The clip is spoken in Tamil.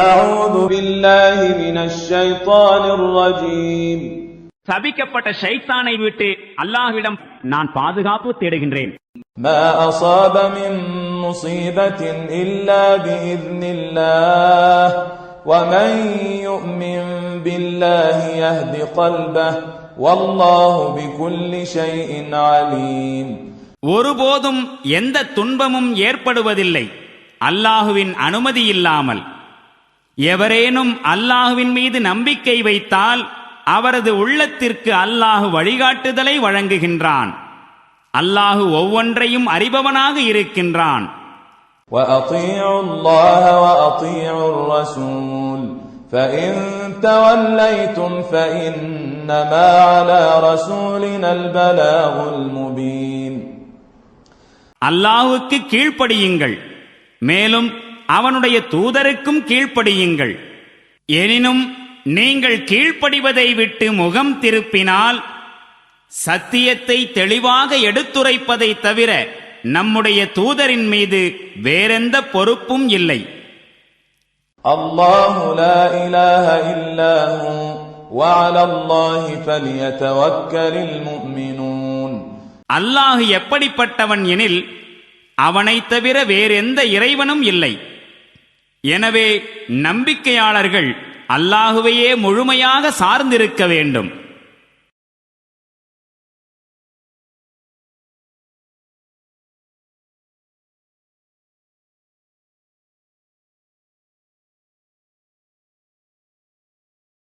أعوذ بالله من الشيطان الرجيم. சபிக்கப்பட்ட ஷைத்தானை விட்டு அல்லாஹ்விடம் நான் பாதுகாப்பு தேடுகின்றேன். ما أصاب من مصيبة إلا بإذن الله ومن يؤمن بالله يهد قلبه والله بكل شيء عليم. ஒருபோதும் எந்த துன்பமும் ஏற்படுவதில்லை அல்லாஹுவின் அனுமதி இல்லாமல். எவரேனும் அல்லாஹுவின் மீது நம்பிக்கை வைத்தால் அவரது உள்ளத்திற்கு அல்லாஹு வழிகாட்டுதலை வழங்குகின்றான். அல்லாஹு ஒவ்வொன்றையும் அறிபவனாக இருக்கின்றான். وَأَطِيعُوا اللَّهَ وَأَطِيعُوا الرَّسُولَ فَإِن تَوَلَّيْتُمْ فَإِنَّمَا عَلَى رَسُولِنَا الْبَلَاغُ الْمُبِينُ. அல்லாஹுவுக்கு கீழ்ப்படியுங்கள், மேலும் அவனுடைய தூதருக்கும் கீழ்ப்படியுங்கள். எனினும் நீங்கள் கீழ்ப்படிவதை விட்டு முகம் திருப்பினால் சத்தியத்தை தெளிவாக எடுத்துரைப்பதை தவிர நம்முடைய தூதரின் மீது வேறெந்த பொறுப்பும் இல்லை. அல்லாஹு லா இலாஹ இல்லா ஹு வஅலா அல்லாஹி ஃபல்யதவக்கலில் முஃமினூன். அல்லாஹ் எப்படிப்பட்டவன் எனில் அவனைத் தவிர வேறெந்த இறைவனும் இல்லை. எனவே நம்பிக்கையாளர்கள் அல்லாஹுவையே முழுமையாக சார்ந்திருக்க வேண்டும்.